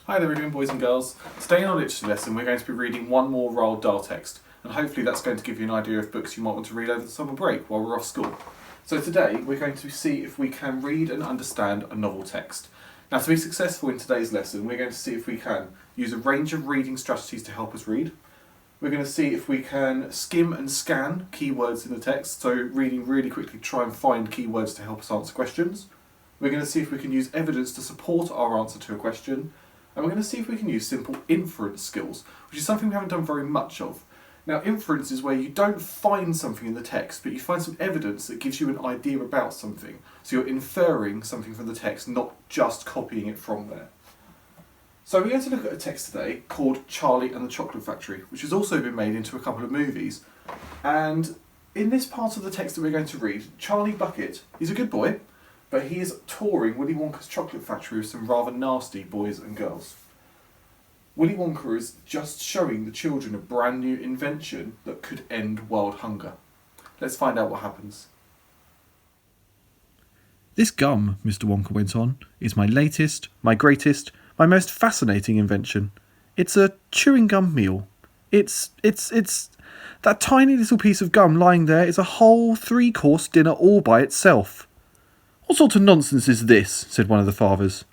Hi there again, boys and girls. Today in our literature lesson we're going to be reading one more Roald Dahl text, and hopefully that's going to give you an idea of books you might want to read over the summer break while we're off school. So today we're going to see if we can read and understand a novel text. Now, to be successful in today's lesson, we're going to see if we can use a range of reading strategies to help us read. We're going to see if we can skim and scan keywords in the text, so reading really quickly to try and find keywords to help us answer questions. We're going to see if we can use evidence to support our answer to a question. And we're going to see if we can use simple inference skills, which is something we haven't done very much of. Now, inference is where you don't find something in the text, but you find some evidence that gives you an idea about something. So you're inferring something from the text, not just copying it from there. So we're going to look at a text today called Charlie and the Chocolate Factory, which has also been made into a couple of movies. And in this part of the text that we're going to read, Charlie Bucket, he's a good boy, but he is touring Willy Wonka's chocolate factory with some rather nasty boys and girls. Willy Wonka is just showing the children a brand new invention that could end world hunger. Let's find out what happens. This gum, Mr. Wonka went on, is my latest, my greatest, my most fascinating invention. It's a chewing gum meal. It's that tiny little piece of gum lying there is a whole 3-course dinner all by itself. What sort of nonsense is this? Said one of the fathers.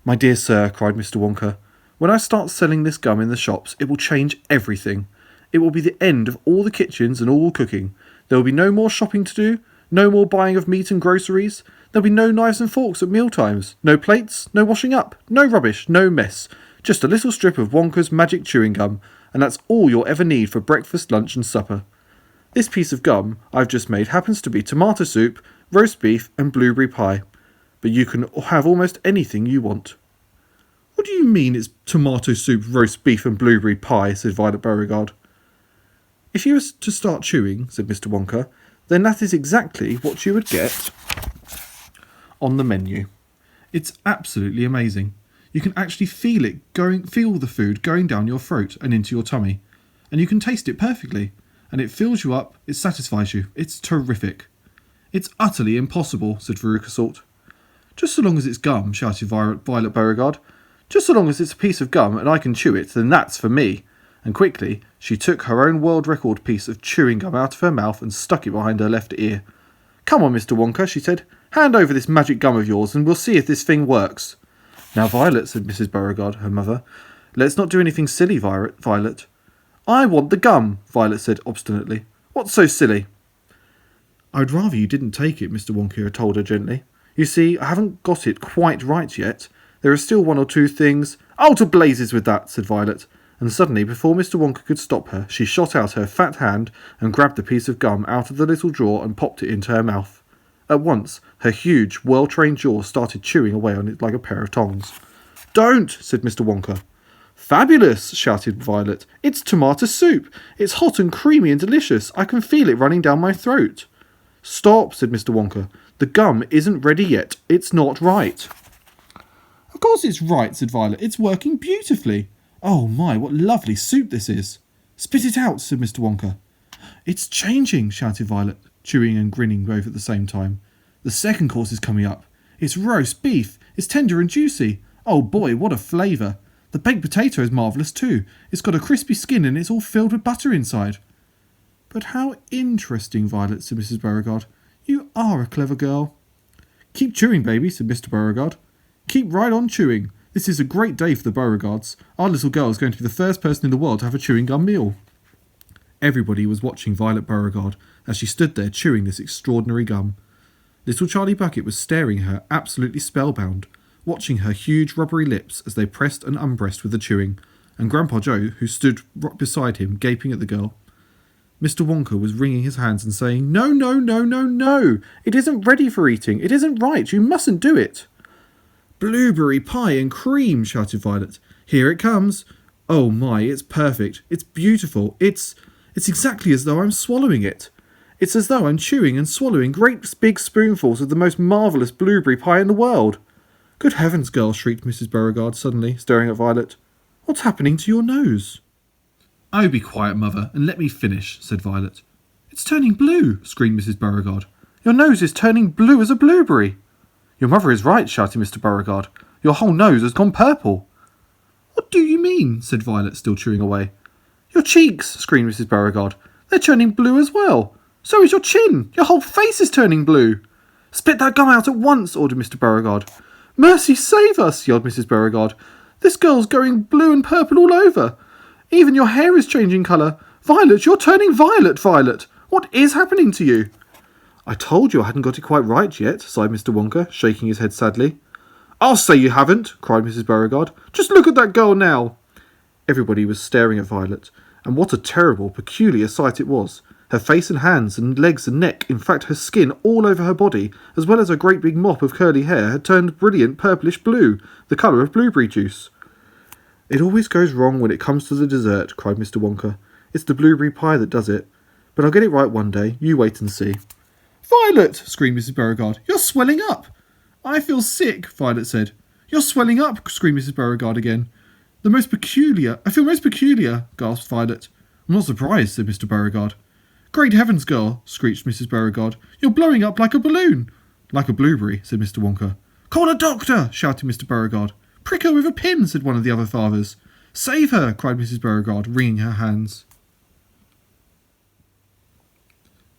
My dear sir, cried Mr. Wonka, when I start selling this gum in the shops, it will change everything. It will be the end of all the kitchens and all cooking. There will be no more shopping to do, no more buying of meat and groceries. There'll be no knives and forks at mealtimes, no plates, no washing up, no rubbish, no mess. Just a little strip of Wonka's magic chewing gum, and that's all you'll ever need for breakfast, lunch and supper. This piece of gum I've just made happens to be tomato soup, roast beef and blueberry pie, but you can have almost anything you want. What do you mean it's tomato soup, roast beef and blueberry pie? Said Violet Beauregard. If you were to start chewing, said Mr. Wonka, then that is exactly what you would get on the menu. It's absolutely amazing. You can actually feel the food going down your throat and into your tummy, and you can taste it perfectly, and it fills you up, it satisfies you. It's terrific. It's utterly impossible, said Veruca Salt. Just so long as it's gum, shouted Violet Beauregard. Just so long as it's a piece of gum and I can chew it, then that's for me. And quickly, she took her own world record piece of chewing gum out of her mouth and stuck it behind her left ear. Come on, Mr. Wonka, she said. Hand over this magic gum of yours and we'll see if this thing works. Now, Violet, said Mrs. Beauregard, her mother, let's not do anything silly, Violet. I want the gum, Violet said obstinately. What's so silly? I'd rather you didn't take it, Mr. Wonka told her gently. You see, I haven't got it quite right yet. There are still one or two things. Oh, to blazes with that, said Violet. And suddenly, before Mr. Wonka could stop her, she shot out her fat hand and grabbed the piece of gum out of the little drawer and popped it into her mouth. At once, her huge, well-trained jaw started chewing away on it like a pair of tongs. Don't, said Mr. Wonka. Fabulous, shouted Violet. It's tomato soup. It's hot and creamy and delicious. I can feel it running down my throat. Stop, said Mr. Wonka. The gum isn't ready yet. It's not right. Of course it's right, said Violet. It's working beautifully. Oh my, what lovely soup this is. Spit it out, said Mr. Wonka. It's changing, shouted Violet, chewing and grinning both at the same time. The second course is coming up. It's roast beef. It's tender and juicy. Oh boy, what a flavour. The baked potato is marvellous too. It's got a crispy skin and it's all filled with butter inside. But how interesting, Violet, said Mrs. Beauregard. You are a clever girl. Keep chewing, baby, said Mr. Beauregard. Keep right on chewing. This is a great day for the Beauregards. Our little girl is going to be the first person in the world to have a chewing gum meal. Everybody was watching Violet Beauregard as she stood there chewing this extraordinary gum. Little Charlie Bucket was staring at her absolutely spellbound, watching her huge rubbery lips as they pressed and unpressed with the chewing, and Grandpa Joe, who stood right beside him, gaping at the girl. Mr. Wonka was wringing his hands and saying, No, no, no, no, no! It isn't ready for eating! It isn't right! You mustn't do it! Blueberry pie and cream, shouted Violet. Here it comes. Oh my, it's perfect. It's beautiful. It's exactly as though I'm swallowing it. It's as though I'm chewing and swallowing great big spoonfuls of the most marvellous blueberry pie in the world. Good heavens, girl, shrieked Mrs. Beauregard suddenly, staring at Violet. What's happening to your nose? Oh, be quiet, Mother, and let me finish, said Violet. It's turning blue, screamed Mrs. Beauregard. Your nose is turning blue as a blueberry. Your mother is right, shouted Mr. Beauregard. Your whole nose has gone purple. do you mean? Said Violet, still chewing away. Your cheeks, screamed Mrs. Beauregard. They're turning blue as well. So is your chin. Your whole face is turning blue. Spit that gum out at once, ordered Mr. Beauregard. Mercy save us, yelled Mrs. Beauregard. This girl's going blue and purple all over. Even your hair is changing colour. Violet, you're turning violet, Violet. What is happening to you? I told you I hadn't got it quite right yet, sighed Mr. Wonka, shaking his head sadly. I'll say you haven't, cried Mrs. Beauregard. Just look at that girl now. Everybody was staring at Violet, and what a terrible, peculiar sight it was. Her face and hands and legs and neck, in fact her skin all over her body, as well as a great big mop of curly hair, had turned brilliant purplish blue, the colour of blueberry juice. It always goes wrong when it comes to the dessert, cried Mr. Wonka. It's the blueberry pie that does it. But I'll get it right one day. You wait and see. Violet, screamed Mrs. Beauregard. You're swelling up. I feel sick, Violet said. You're swelling up, screamed Mrs. Beauregard again. I feel most peculiar, gasped Violet. I'm not surprised, said Mr. Beauregard. Great heavens, girl, screeched Mrs. Beauregard. You're blowing up like a balloon. Like a blueberry, said Mr. Wonka. Call a doctor, shouted Mr. Beauregard. Prick her with a pin, said one of the other fathers. Save her, cried Mrs. Beauregard, wringing her hands.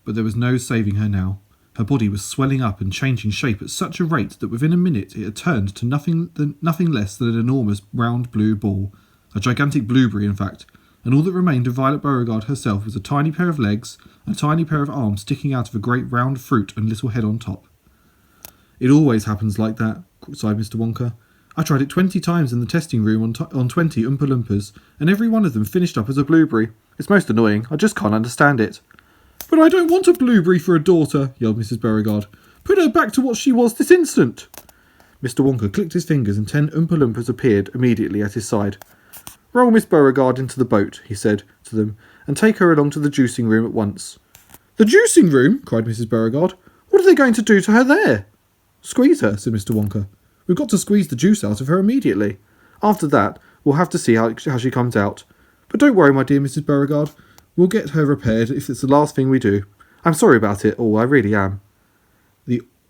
But there was no saving her now. Her body was swelling up and changing shape at such a rate that within a minute it had turned to nothing less than an enormous round blue ball, a gigantic blueberry in fact, and all that remained of Violet Beauregard herself was a tiny pair of legs, a tiny pair of arms sticking out of a great round fruit and little head on top. It always happens like that, sighed Mr. Wonka. I tried it 20 times in the testing room on 20 Oompa Loompas, and every one of them finished up as a blueberry. It's most annoying. I just can't understand it. But I don't want a blueberry for a daughter, yelled Mrs. Beauregard. Put her back to what she was this instant. Mr. Wonka clicked his fingers and 10 Oompa Loompas appeared immediately at his side. Roll Miss Beauregard into the boat, he said to them, and take her along to the juicing room at once. The juicing room? Cried Mrs. Beauregard. What are they going to do to her there? Squeeze her, said Mr. Wonka. We've got to squeeze the juice out of her immediately. After that, we'll have to see how she comes out. But don't worry, my dear Mrs. Beauregard. We'll get her repaired if it's the last thing we do. I'm sorry about it all, I really am.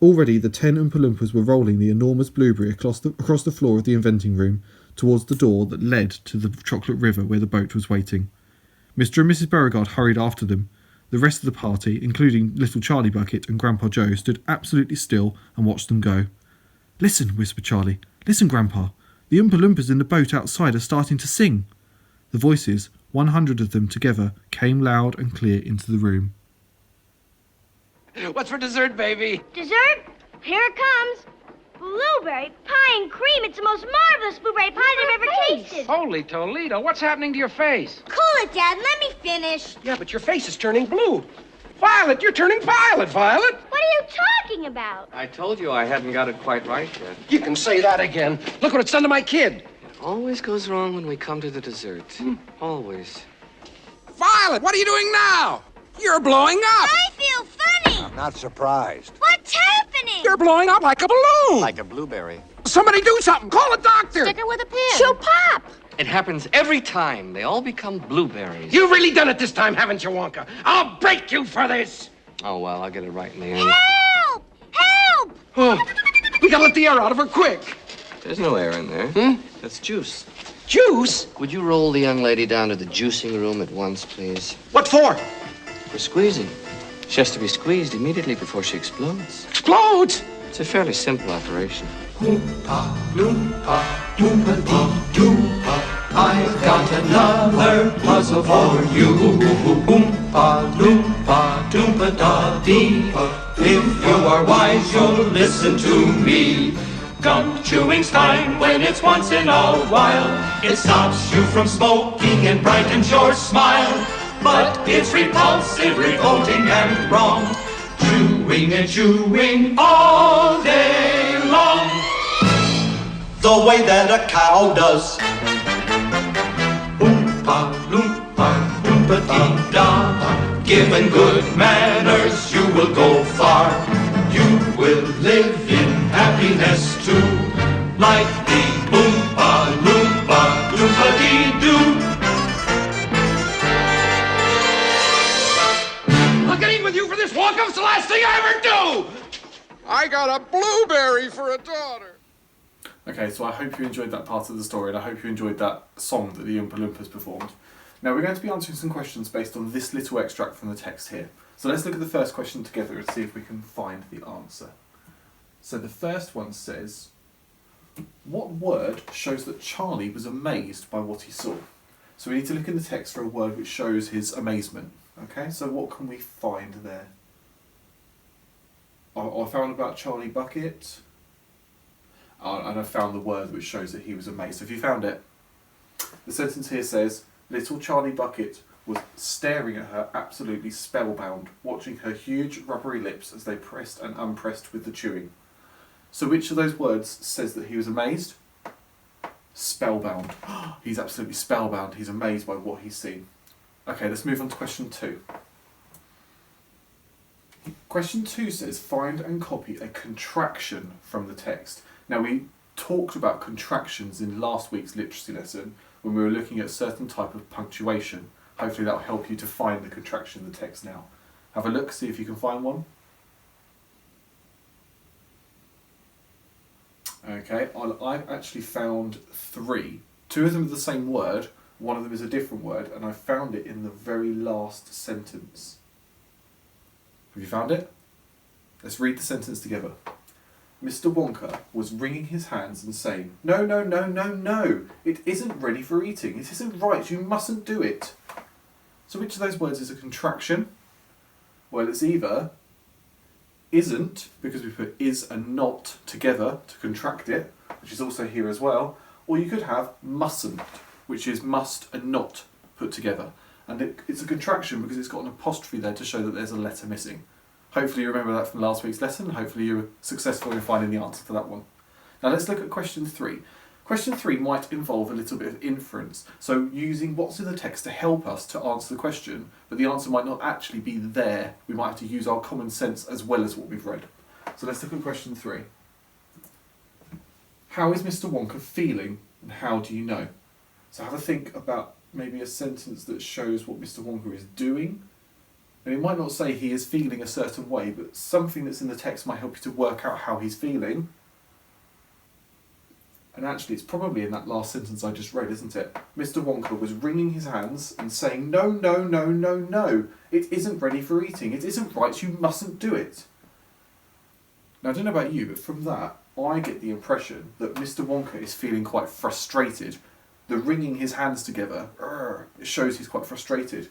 Already the 10 Oompa Loompas were rolling the enormous blueberry across the floor of the inventing room towards the door that led to the chocolate river where the boat was waiting. Mr. and Mrs. Beauregard hurried after them. The rest of the party, including little Charlie Bucket and Grandpa Joe, stood absolutely still and watched them go. Listen, whispered Charlie. Listen, Grandpa. The Oompa Loompas in the boat outside are starting to sing. The voices, 100 of them together, came loud and clear into the room. What's for dessert, baby? Dessert? Here it comes. Blueberry pie and cream. It's the most marvelous blueberry pie I've ever tasted. Holy Toledo, what's happening to your face? Cool it, Dad. Let me finish. Yeah, but your face is turning blue. Violet, you're turning violet, Violet. What are you talking about? I told you I hadn't got it quite right yet. You can say that again. Look what it's done to my kid. It always goes wrong when we come to the dessert. Always. Violet, what are you doing now? You're blowing up. I feel funny. I'm not surprised. What's happening? You're blowing up like a balloon. Like a blueberry. Somebody do something. Call a doctor. Stick her with a pin. She'll pop. It happens every time. They all become blueberries. You've really done it this time, haven't you, Wonka? I'll break you for this. Oh, well, I'll get it right in the end. Help! Help! Oh, we gotta let the air out of her quick. There's no air in there. That's juice. Juice? Would you roll the young lady down to the juicing room at once, please? What for? For squeezing. She has to be squeezed immediately before she explodes. Explodes? It's a fairly simple operation. Oompa, loompa, doompa-dee-doo. I've got another puzzle for you. Oompa, loompa, doompa-da-dee. If you are wise, you'll listen to me. Gum chewing's fine when it's once in a while. It stops you from smoking and brightens your smile. But it's repulsive, revolting, and wrong. Chewing and chewing all day long. The way that a cow does. Oompa, loompa, doompa-dee-da. Given good manners, you will go far. You will live in happiness too. Like the Oompa, loompa, doompa-dee-doo. With you for this walk-up's the last thing I ever do! I got a blueberry for a daughter. Okay, so I hope you enjoyed that part of the story, and I hope you enjoyed that song that the Oompa Loompas performed. Now we're going to be answering some questions based on this little extract from the text here. So let's look at the first question together and see if we can find the answer. So the first one says, what word shows that Charlie was amazed by what he saw? So we need to look in the text for a word which shows his amazement. Okay, so what can we find there? I found about Charlie Bucket, and I found the word which shows that he was amazed. So if you found it, the sentence here says, little Charlie Bucket was staring at her absolutely spellbound, watching her huge rubbery lips as they pressed and unpressed with the chewing. So which of those words says that he was amazed? Spellbound. He's absolutely spellbound. He's amazed by what he's seen. Okay, let's move on to question 2. Question 2 says, find and copy a contraction from the text. Now we talked about contractions in last week's literacy lesson when we were looking at a certain type of punctuation. Hopefully that will help you to find the contraction in the text now. Have a look, see if you can find one. Okay, I've actually found 3. 2 of them are the same word, one of them is a different word, and I found it in the very last sentence. Have you found it? Let's read the sentence together. Mr. Wonka was wringing his hands and saying, no, no, no, no, no, it isn't ready for eating. It isn't right, you mustn't do it. So which of those words is a contraction? Well, it's either isn't, because we put is and not together to contract it, which is also here as well, or you could have mustn't, which is must and not put together. And it's a contraction because it's got an apostrophe there to show that there's a letter missing. Hopefully you remember that from last week's lesson. Hopefully you were successful in finding the answer to that one. Now let's look at question 3. Question 3 might involve a little bit of inference, so using what's in the text to help us to answer the question, but the answer might not actually be there. We might have to use our common sense as well as what we've read. So let's look at question 3. How is Mr. Wonka feeling, and how do you know? So have a think about maybe a sentence that shows what Mr. Wonka is doing. And it might not say he is feeling a certain way, but something that's in the text might help you to work out how he's feeling. And actually, it's probably in that last sentence I just read, isn't it? Mr. Wonka was wringing his hands and saying, no, no, no, no, no, it isn't ready for eating. It isn't right, you mustn't do it. Now, I don't know about you, but from that, I get the impression that Mr. Wonka is feeling quite frustrated. The wringing his hands together, it shows he's quite frustrated.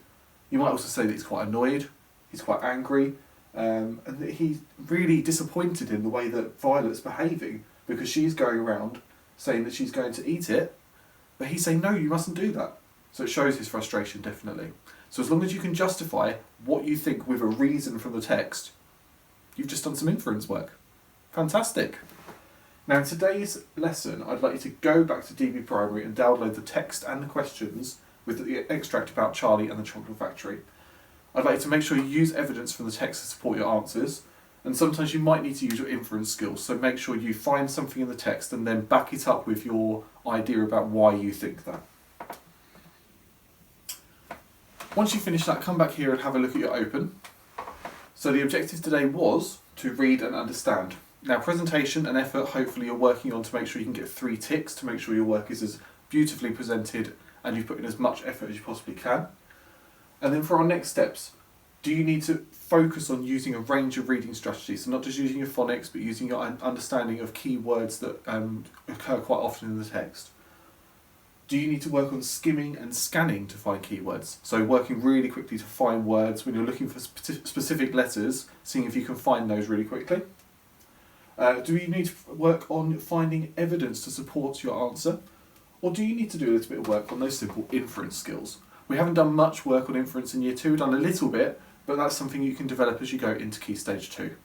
You might also say that he's quite annoyed, he's quite angry, and that he's really disappointed in the way that Violet's behaving, because she's going around saying that she's going to eat it, but he's saying, no, you mustn't do that. So it shows his frustration, definitely. So as long as you can justify what you think with a reason from the text, you've just done some inference work. Fantastic. Now in today's lesson, I'd like you to go back to DB Primary and download the text and the questions with the extract about Charlie and the Chocolate Factory. I'd like you to make sure you use evidence from the text to support your answers, and sometimes you might need to use your inference skills, so make sure you find something in the text and then back it up with your idea about why you think that. Once you finish that, come back here and have a look at your open. So the objective today was to read and understand. Now presentation and effort, hopefully you're working on to make sure you can get 3 ticks to make sure your work is as beautifully presented and you've put in as much effort as you possibly can. And then for our next steps, do you need to focus on using a range of reading strategies? So not just using your phonics, but using your understanding of key words that occur quite often in the text. Do you need to work on skimming and scanning to find keywords? So working really quickly to find words when you're looking for specific letters, seeing if you can find those really quickly. Do you need to work on finding evidence to support your answer? Or do you need to do a little bit of work on those simple inference skills? We haven't done much work on inference in Year 2, we've done a little bit, but that's something you can develop as you go into Key Stage 2.